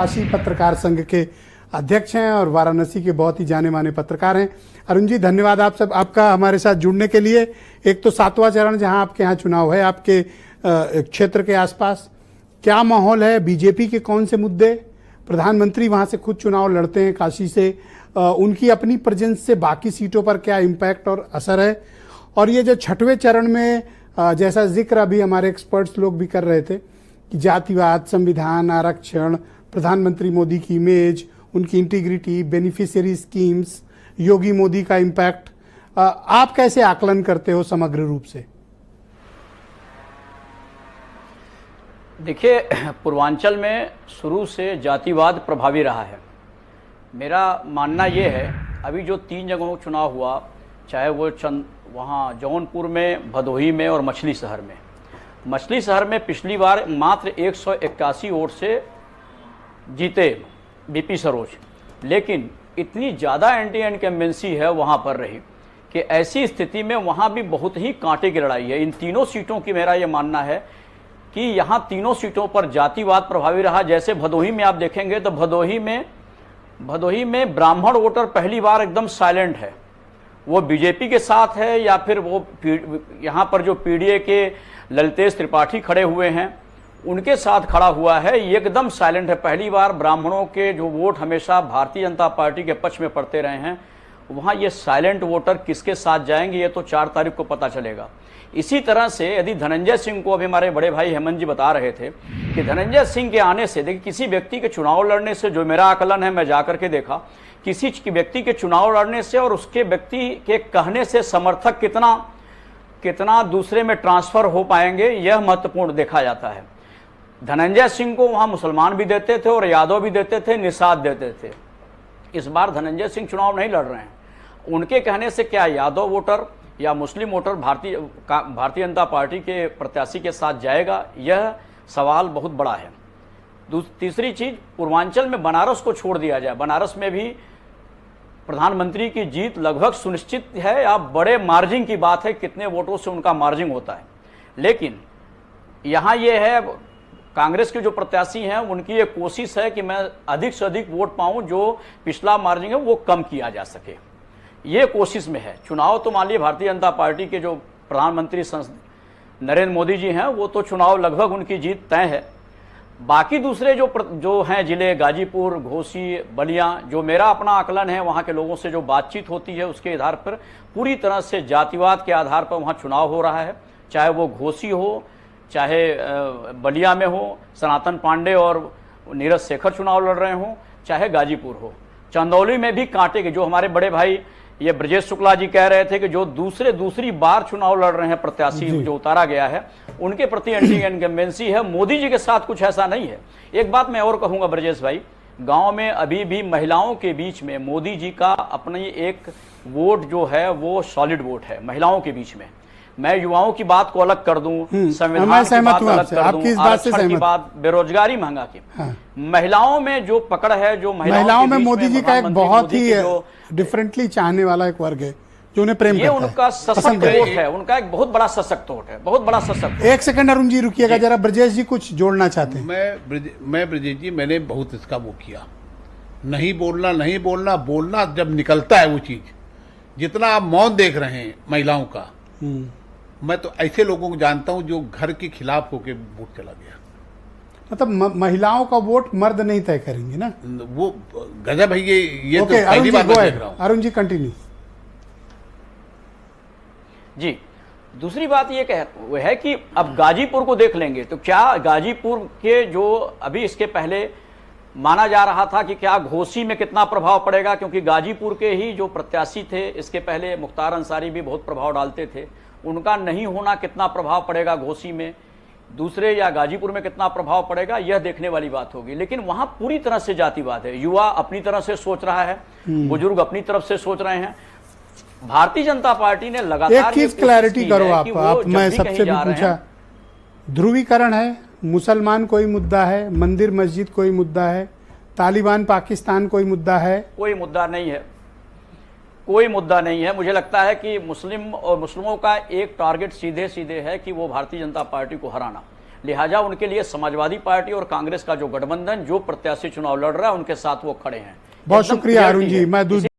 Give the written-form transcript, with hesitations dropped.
काशी पत्रकार संघ के अध्यक्ष हैं और वाराणसी के बहुत ही जाने माने पत्रकार हैं। अरुण जी, धन्यवाद आपका हमारे साथ जुड़ने के लिए। एक तो 7वां चरण जहां आपके यहाँ चुनाव है, आपके क्षेत्र के आसपास क्या माहौल है, बीजेपी के कौन से मुद्दे, प्रधानमंत्री वहां से खुद चुनाव लड़ते हैं काशी से, उनकी अपनी प्रेजेंस से बाकी सीटों पर क्या इम्पैक्ट और असर है, और ये जो 6वें चरण में जैसा जिक्र अभी हमारे एक्सपर्ट्स लोग भी कर रहे थे कि जातिवाद, संविधान, आरक्षण, प्रधानमंत्री मोदी की इमेज, उनकी इंटीग्रिटी, बेनिफिशियरी स्कीम्स, योगी मोदी का इम्पैक्ट, आप कैसे आकलन करते हो समग्र रूप से? देखिए, पूर्वांचल में शुरू से जातिवाद प्रभावी रहा है। मेरा मानना ये है, अभी जो 3 जगहों का चुनाव हुआ, चाहे वो वहाँ जौनपुर में, भदोही में और मछली शहर में। मछली शहर में पिछली बार मात्र 181 वोट से जीते बीपी सरोज, लेकिन इतनी ज़्यादा एंटी इनकम्बेंसी है वहाँ पर रही कि ऐसी स्थिति में वहाँ भी बहुत ही कांटे की लड़ाई है। इन तीनों सीटों की मेरा ये मानना है कि यहाँ तीनों सीटों पर जातिवाद प्रभावी रहा। जैसे भदोही में आप देखेंगे तो भदोही में ब्राह्मण वोटर पहली बार एकदम साइलेंट है, वो बीजेपी के साथ है या फिर वो यहाँ पर जो पीडीए के ललितेश त्रिपाठी खड़े हुए हैं उनके साथ खड़ा हुआ है, एकदम साइलेंट है। पहली बार ब्राह्मणों के जो वोट हमेशा भारतीय जनता पार्टी के पक्ष में पड़ते रहे हैं, वहाँ ये साइलेंट वोटर किसके साथ जाएंगे ये तो 4 तारीख को पता चलेगा। इसी तरह से यदि धनंजय सिंह को, अभी हमारे बड़े भाई हेमंत जी बता रहे थे कि धनंजय सिंह के आने से, देखिए किसी व्यक्ति के चुनाव लड़ने से, जो मेरा आकलन है, मैं जा करके देखा, किसी व्यक्ति के चुनाव लड़ने से और उसके व्यक्ति के कहने से समर्थक कितना दूसरे में ट्रांसफर हो पाएंगे, यह महत्वपूर्ण देखा जाता है। धनंजय सिंह को वहाँ मुसलमान भी देते थे और यादव भी देते थे, निषाद देते थे। इस बार धनंजय सिंह चुनाव नहीं लड़ रहे हैं, उनके कहने से क्या यादव वोटर या मुस्लिम वोटर भारतीय जनता पार्टी के प्रत्याशी के साथ जाएगा, यह सवाल बहुत बड़ा है। तीसरी चीज, पूर्वांचल में बनारस को छोड़ दिया जाए, बनारस में भी प्रधानमंत्री की जीत लगभग सुनिश्चित है। आप बड़े मार्जिन की बात है, कितने वोटों से उनका मार्जिन होता है, लेकिन यहाँ ये है, कांग्रेस के जो प्रत्याशी हैं उनकी एक कोशिश है कि मैं अधिक से अधिक वोट पाऊं, जो पिछला मार्जिन है वो कम किया जा सके, ये कोशिश में है। चुनाव तो मान लीजिए भारतीय जनता पार्टी के जो प्रधानमंत्री नरेंद्र मोदी जी हैं, वो तो चुनाव लगभग उनकी जीत तय है। बाकी दूसरे जो हैं जिले, गाजीपुर, घोसी, बलिया, जो मेरा अपना आकलन है, वहाँ के लोगों से जो बातचीत होती है उसके आधार पर पूरी तरह से जातिवाद के आधार पर वहाँ चुनाव हो रहा है। चाहे वो घोसी हो, चाहे बलिया में हो, सनातन पांडे और नीरज शेखर चुनाव लड़ रहे हों, चाहे गाजीपुर हो। चंदौली में भी कांटे के, जो हमारे बड़े भाई ये ब्रजेश शुक्ला जी कह रहे थे कि जो दूसरी बार चुनाव लड़ रहे हैं प्रत्याशी जो उतारा गया है, उनके प्रति एंटी इनकम्बेंसी है। मोदी जी के साथ कुछ ऐसा नहीं है। एक बात मैं और कहूंगा ब्रजेश भाई, गांव में अभी भी महिलाओं के बीच में मोदी जी का अपनी एक वोट जो है वो सॉलिड वोट है महिलाओं के बीच में। मैं युवाओं की बात को अलग कर दूं, संविधान की बात अलग कर दूं, आरक्षण की बात, बेरोजगारी, महंगा की, महिलाओं में जो पकड़ है, जो महिलाओं में मोदी जी का एक बहुत ही डिफरेंटली चाहने वाला एक वर्ग है जो उन्हें प्रेम करता है, उनका सशक्त वोट है, उनका एक बहुत बड़ा सशक्त वोट है, बहुत बड़ा सशक्त। एक सेकंड अरुण जी रुकिएगा जरा, ब्रजेश जी कुछ जोड़ना चाहते हैं। मैं ब्रजेश जी, मैंने बहुत इसका वो किया, नहीं बोलना, बोलना जब निकलता है वो चीज, जितना आप मौन देख रहे हैं महिलाओं का, मैं तो ऐसे लोगों को जानता हूं जो घर के खिलाफ होके वोट चला गया। मतलब महिलाओं का वोट मर्द नहीं तय करेंगे ना, वो गजब है ये। ओके, तो पहली बार मैं देख रहा हूं। अरुण जी कंटिन्यू। जी, दूसरी बात ये है कि अब गाजीपुर को देख लेंगे तो क्या गाजीपुर के जो अभी इसके पहले माना जा रहा था कि क्या घोसी में कितना प्रभाव पड़ेगा, क्योंकि गाजीपुर के ही जो प्रत्याशी थे इसके पहले मुख्तार अंसारी भी बहुत प्रभाव डालते थे, उनका नहीं होना कितना प्रभाव पड़ेगा घोसी में, दूसरे या गाजीपुर में कितना प्रभाव पड़ेगा, यह देखने वाली बात होगी। लेकिन वहां पूरी तरह से जातिवाद है, युवा अपनी तरह से सोच रहा है, बुजुर्ग अपनी तरफ से सोच रहे हैं। भारतीय जनता पार्टी ने लगातार एक चीज क्लैरिटी करो आप मैं सबसे भी पूछा, ध्रुवीकरण है, मुसलमान कोई मुद्दा है, मंदिर मस्जिद कोई मुद्दा है, तालिबान पाकिस्तान कोई मुद्दा है? कोई मुद्दा नहीं है, कोई मुद्दा नहीं है। मुझे लगता है कि मुस्लिमों का एक टारगेट सीधे है कि वो भारतीय जनता पार्टी को हराना। लिहाजा उनके लिए समाजवादी पार्टी और कांग्रेस का जो गठबंधन जो प्रत्याशी चुनाव लड़ रहा है उनके साथ वो खड़े हैं। बहुत एकदम शुक्रिया अरुण क्लियरिटी जी। है। मैं